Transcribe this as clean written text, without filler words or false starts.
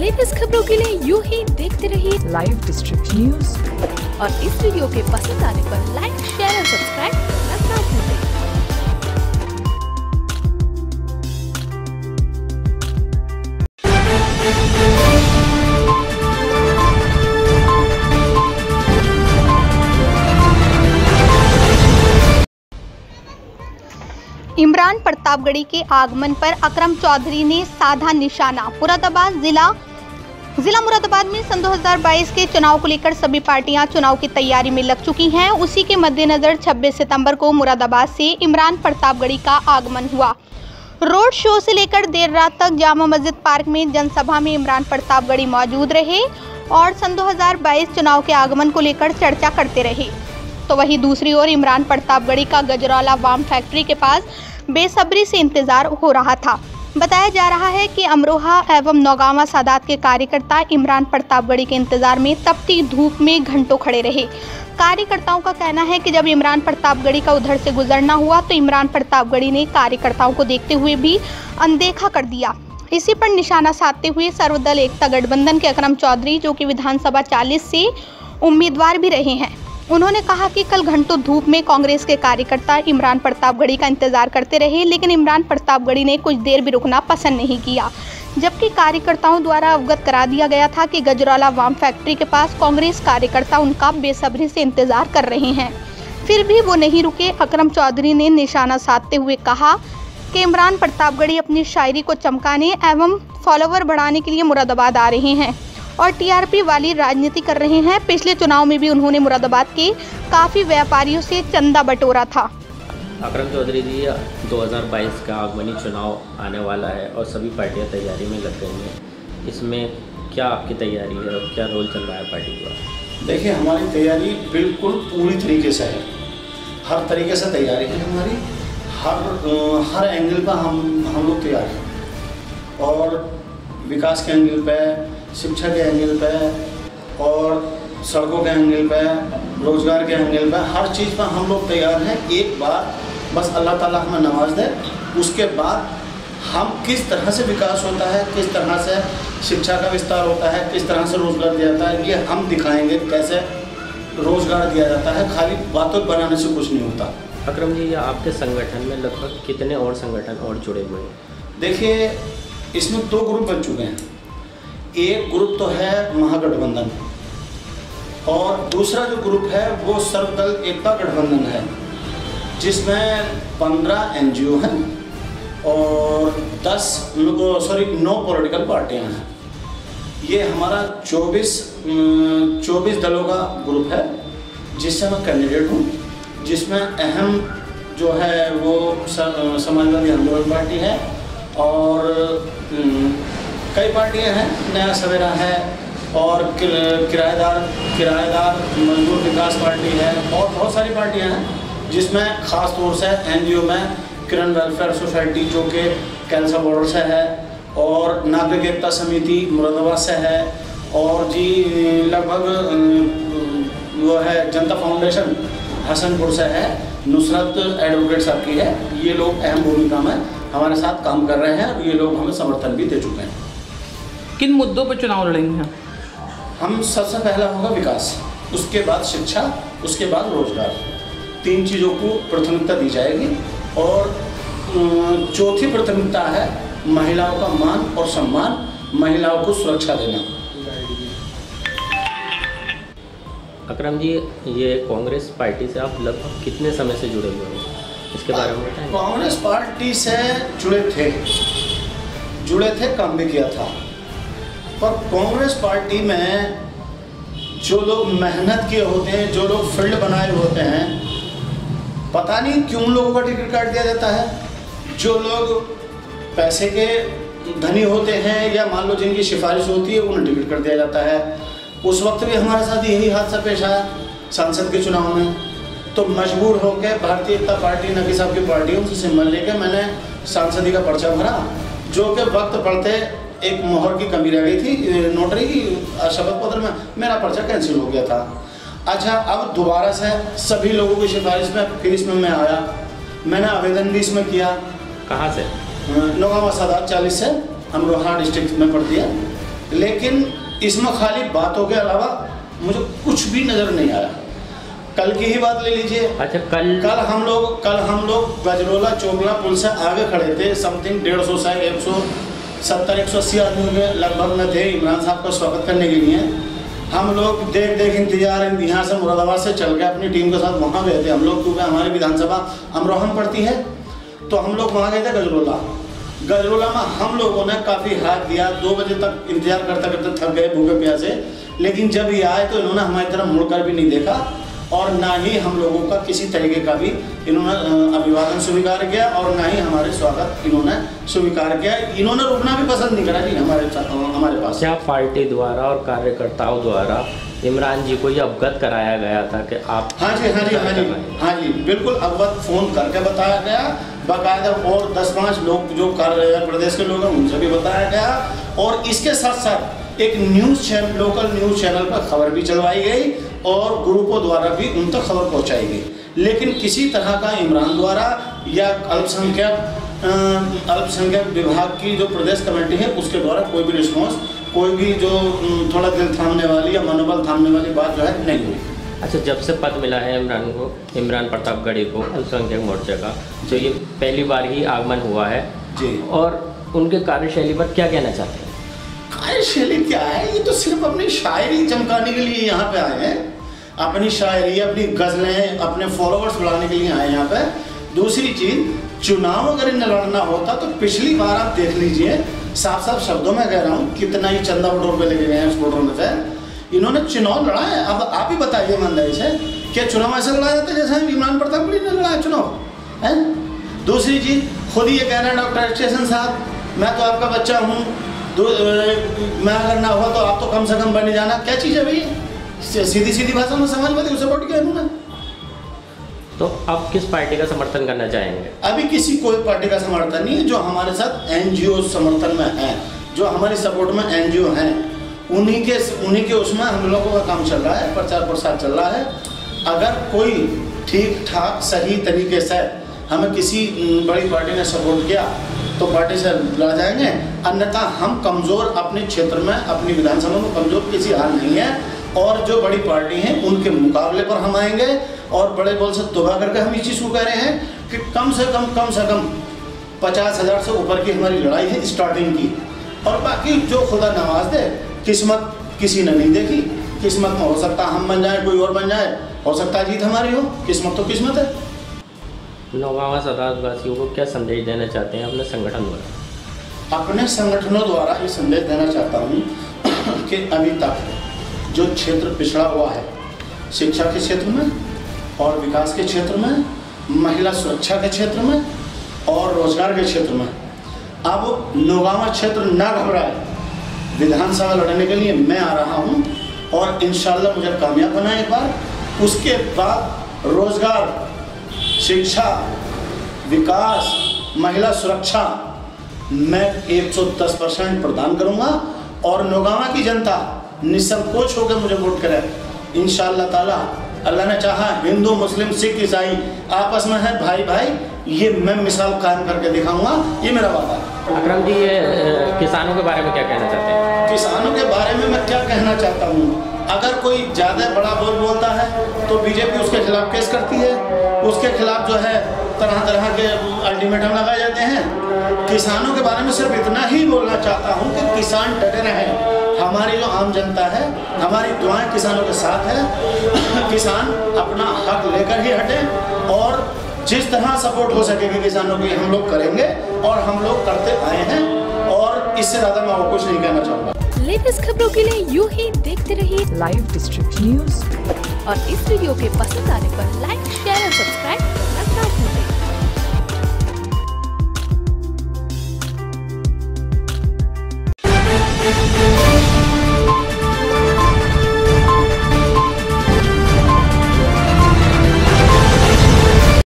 Latest खबरों के लिए यूं ही देखते रहिए लाइव डिस्ट्रिक्ट न्यूज और इस वीडियो के पसंद आने पर लाइक, शेयर और सब्सक्राइब करना ना भूलें। इमरान प्रतापगढ़ी के आगमन पर अकरम चौधरी ने साधा निशाना। मुरादाबाद जिला मुरादाबाद में सन 2022 के चुनाव को लेकर सभी पार्टियां चुनाव की तैयारी में लग चुकी हैं। उसी के मद्देनजर 26 सितंबर को मुरादाबाद से इमरान प्रतापगढ़ी का आगमन हुआ। रोड शो से लेकर देर रात तक जामा मस्जिद पार्क में जनसभा में इमरान प्रतापगढ़ी मौजूद रहे और सन 2022 चुनाव के आगमन को लेकर चर्चा करते रहे। तो वहीं दूसरी ओर इमरान प्रतापगढ़ी का गजरौला वाम फैक्ट्री के पास बेसब्री से इंतजार हो रहा था। बताया जा रहा है कि अमरोहा एवं नौगावा सादात के कार्यकर्ता इमरान प्रतापगढ़ी के इंतजार में तपती धूप में घंटों खड़े रहे। कार्यकर्ताओं का कहना है कि जब इमरान प्रतापगढ़ी का उधर से गुजरना हुआ तो इमरान प्रतापगढ़ी ने कार्यकर्ताओं को देखते हुए भी अनदेखा कर दिया। इसी पर निशाना साधते हुए सर्वदल एकता गठबंधन के अकरम चौधरी, जो कि विधानसभा 40 से उम्मीदवार भी रहे हैं, उन्होंने कहा कि कल घंटों धूप में कांग्रेस के कार्यकर्ता इमरान प्रतापगढ़ी का इंतजार करते रहे, लेकिन इमरान प्रतापगढ़ी ने कुछ देर भी रुकना पसंद नहीं किया। जबकि कार्यकर्ताओं द्वारा अवगत करा दिया गया था कि गजरौला वाम फैक्ट्री के पास कांग्रेस कार्यकर्ता उनका बेसब्री से इंतजार कर रहे हैं, फिर भी वो नहीं रुके। अकरम चौधरी ने निशाना साधते हुए कहा कि इमरान प्रतापगढ़ी अपनी शायरी को चमकाने एवं फॉलोवर बढ़ाने के लिए मुरादाबाद आ रहे हैं और टीआरपी वाली राजनीति कर रहे हैं। पिछले चुनाव में भी उन्होंने मुरादाबाद के काफ़ी व्यापारियों से चंदा बटोरा था। अकरम चौधरी जी, 2022 का आगमनी चुनाव आने वाला है और सभी पार्टियां तैयारी में लग गई हैं। इसमें क्या आपकी तैयारी है और क्या रोल चल रहा है पार्टी का? देखिए, हमारी तैयारी बिल्कुल पूरी तरीके से है। हर तरीके से तैयारी है हमारी, हर एंगल पर हम लोग तैयार हैं। और विकास के एंगल पे, शिक्षा के एंगल पे और सड़कों के एंगल पे, रोज़गार के एंगल पे, हर चीज़ पर हम लोग तैयार हैं। एक बार बस अल्लाह ताला हमें नवाज दे, उसके बाद हम किस तरह से विकास होता है, किस तरह से शिक्षा का विस्तार होता है, किस तरह से रोज़गार दिया जाता है, ये हम दिखाएंगे कैसे रोज़गार दिया जाता है। खाली बातों बनाने से कुछ नहीं होता। अकरम जी, आपके संगठन में लगभग कितने और संगठन और जुड़े हुए हैं? देखिए, इसमें 2 ग्रुप बन चुके हैं। एक ग्रुप तो है महागठबंधन और दूसरा जो ग्रुप है वो सर्वदल एकता गठबंधन है, जिसमें 15 एनजीओ हैं और 9 पॉलिटिकल पार्टियां हैं। ये हमारा 24 दलों का ग्रुप है, जिससे मैं कैंडिडेट हूँ। जिसमें अहम जो है वो समाजवादी आंदोलन पार्टी है और कई पार्टियां हैं, नया सवेरा है और किराएदार मजदूर विकास पार्टी है और बहुत सारी पार्टियां हैं, जिसमें ख़ास तौर से एनजीओ में किरण वेलफेयर सोसाइटी, जो कि कैंसर बॉर्डर से है, और नागरिक एकता समिति मुरादाबाद से है, और जी लगभग वो है जनता फाउंडेशन हसनपुर से है, नुसरत एडवोकेट साहब की है। ये लोग अहम भूमिका में हमारे साथ काम कर रहे हैं और ये लोग हमें समर्थन भी दे चुके हैं। किन मुद्दों पर चुनाव लड़ेंगे? हम सबसे पहला होगा विकास, उसके बाद शिक्षा, उसके बाद रोजगार। 3 चीज़ों को प्राथमिकता दी जाएगी और चौथी प्राथमिकता है महिलाओं का मान और सम्मान, महिलाओं को सुरक्षा देना। अकरम जी, ये कांग्रेस पार्टी से आप लगभग कितने समय से जुड़े हुए हैं, इसके बारे में बताएं। कांग्रेस पार्टी से जुड़े थे, काम भी किया था। पर कांग्रेस पार्टी में जो लोग मेहनत किए होते हैं, जो लोग फील्ड बनाए होते हैं, पता नहीं क्यों लोगों का टिकट काट दिया जाता है। जो लोग पैसे के धनी होते हैं या मान लो जिनकी सिफारिश होती है, उन्हें टिकट कर दिया जाता है। उस वक्त भी हमारे साथ यही हादसा पेश आया सांसद के चुनाव में। तो मजबूर होकर भारतीय जनता पार्टी, नकी साहब की पार्टी, उनसे सिम्बल लेकर मैंने सांसदी का पर्चा भरा, जो कि वक्त पड़ते एक मोहर की कमी रह गई थी, नोटरी की शपथ पत्र में, मेरा पर्चा कैंसिल हो गया था। अच्छा, अब दोबारा से सभी लोगों की सिफारिश में फिर इसमें मैं आया, मैंने आवेदन भी इसमें किया। कहाँ से? नौगावा सादात 40 से, अमरोहा डिस्ट्रिक्ट में पड़ती है। लेकिन इसमें खाली बातों के अलावा मुझे कुछ भी नज़र नहीं आया। कल की ही बात ले लीजिए। अच्छा, कल हम लोग गजरोला चोगला पुल से आगे खड़े थे। समथिंग 150 से 170 180 आदमी के लगभग में थे इमरान साहब का स्वागत करने के लिए। हम लोग देख इंतजार यहाँ से मुरादाबाद से चल के अपनी टीम के साथ वहाँ गए थे हम लोग, क्योंकि हमारी विधानसभा अमरोहा पड़ती है। तो हम लोग वहाँ गए थे गजरोला में हम लोगों ने काफ़ी हाथ दिया। 2 बजे तक इंतजार करते करते थक गए भूखे प्यासे, लेकिन जब ये आए तो इन्होंने हमारी तरफ मुड़कर भी नहीं देखा और ना ही हम लोगों का किसी तरीके का भी इन्होंने अभिवादन स्वीकार किया और ना ही हमारे स्वागत इन्होंने स्वीकार किया। इन्होंने रुकना भी पसंद नहीं करा जी हमारे पास। क्या पार्टी द्वारा और कार्यकर्ताओं द्वारा इमरान जी को ये अवगत कराया गया था कि आप? हाँ जी, बिल्कुल अवगत फ़ोन करके बताया गया, बाकायदा और 10-5 लोग जो प्रदेश के लोग हैं उनसे भी बताया गया। और इसके साथ साथ एक लोकल न्यूज़ चैनल पर खबर भी चलवाई गई और ग्रुपों द्वारा भी उन तक खबर पहुंचाई गई। लेकिन किसी तरह का इमरान द्वारा या अल्पसंख्यक विभाग की जो प्रदेश कमेटी है उसके द्वारा कोई भी रिस्पॉन्स, कोई भी जो थोड़ा दिल थामने वाली या मनोबल थामने वाली बात जो है नहीं हुई। अच्छा, जब से पद मिला है इमरान प्रतापगढ़ी को अल्पसंख्यक मोर्चे का, जो ये पहली बार ही आगमन हुआ है जी, और उनके कार्यशैली पर क्या कहना चाहते हैं? कार्यशैली क्या है, ये तो सिर्फ अपनी शायरी चमकाने के लिए यहाँ पे आए हैं। अपनी शायरी, अपनी गज़लें, अपने फॉलोअर्स बढ़ाने के लिए आए यहाँ पे। दूसरी चीज़, चुनाव अगर इन्हें लड़ना होता तो पिछली बार आप देख लीजिए, साफ शब्दों में कह रहा हूँ, कितना ही चंदा बटोर पे लेके गए हैं उस बटोर में से। इन्होंने चुनाव लड़ा है। अब आप ही बताइए ईमानदारी से, क्या चुनाव ऐसा लड़ा जाता है जैसे इमरान प्रतापगढ़ी ने लड़ा चुनाव है? दूसरी चीज़, खुद ही ये कह रहे हैं डॉक्टर स्टेशन साहब, मैं तो आपका बच्चा हूँ, मैं अगर ना हुआ तो आप तो कम से कम बने जाना। क्या चीज़ है भाई? सीधी भाषा में समाजवादी उसे वोट किया इन्होंने। तो अब किस पार्टी का समर्थन करना चाहेंगे? अभी किसी कोई पार्टी का समर्थन नहीं है। जो हमारे साथ एनजीओ समर्थन में है, जो हमारी सपोर्ट में एनजीओ हैं, उन्हीं के उसमें हम लोगों का काम चल रहा है, प्रचार प्रसार चल रहा है। अगर कोई ठीक ठाक सही तरीके से हमें किसी बड़ी पार्टी ने सपोर्ट किया तो पार्टी से लड़ जाएंगे, अन्यथा हम कमज़ोर अपने क्षेत्र में, अपनी विधानसभा में कमज़ोर किसी हाल नहीं है। और जो बड़ी पार्टी हैं उनके मुकाबले पर हम आएंगे और बड़े बोल से तोबा करके हम इस चीज़ को कह रहे हैं कि कम से कम 50,000 से ऊपर की हमारी लड़ाई है स्टार्टिंग की। और बाकी जो खुदा नवाज दे, किस्मत किसी ने नहीं देखी, किस्मत में हो सकता हम बन जाए, कोई और बन जाए, हो सकता जीत हमारी हो, किस्मत तो किस्मत है। नौगांवा सदावासियों को क्या संदेश देना चाहते हैं अपने संगठन द्वारा? अपने संगठनों द्वारा ये संदेश देना चाहता हूँ कि अभी तक जो क्षेत्र पिछड़ा हुआ है, शिक्षा के क्षेत्र में और विकास के क्षेत्र में, महिला सुरक्षा के क्षेत्र में और रोजगार के क्षेत्र में, अब नौगांवा क्षेत्र ना घबराए, विधानसभा लड़ने के लिए मैं आ रहा हूँ और इंशाल्लाह मुझे कामयाब बनाए एक बार। उसके बाद रोजगार, शिक्षा, विकास, महिला सुरक्षा मैं 110% प्रदान करूँगा और नौगांवा की जनता निसंकोच होकर मुझे वोट करे इंशाअल्लाह ताला। अल्लाह ने चाहा हिंदू मुस्लिम सिख ईसाई आपस में है भाई भाई, ये मैं मिसाल कायम करके दिखाऊंगा, ये मेरा वादा है। अकरम जी, ये किसानों के बारे में क्या कहना चाहते हैं? किसानों के बारे में मैं क्या कहना चाहता हूँ, अगर कोई ज़्यादा बड़ा बोल बोलता है तो बीजेपी उसके खिलाफ केस करती है, उसके खिलाफ जो है तरह तरह के अल्टीमेटम लगाए जाते हैं। किसानों के बारे में सिर्फ इतना ही बोलना चाहता हूँ कि किसान डटे रहें। हमारी जो आम जनता है, हमारी दुआएं किसानों के साथ है। किसान अपना हक लेकर ही हटे और जिस तरह सपोर्ट हो सकेगी किसानों की हम लोग करेंगे और हम लोग करते आए हैं और इससे ज़्यादा मैं और कुछ नहीं कहना चाहूँगा। लेटेस्ट खबरों के लिए यूं ही देखते रहिए लाइव डिस्ट्रिक्ट न्यूज़ और इस वीडियो के पसंद आने पर लाइक, शेयर और सब्सक्राइब करना ना भूलें।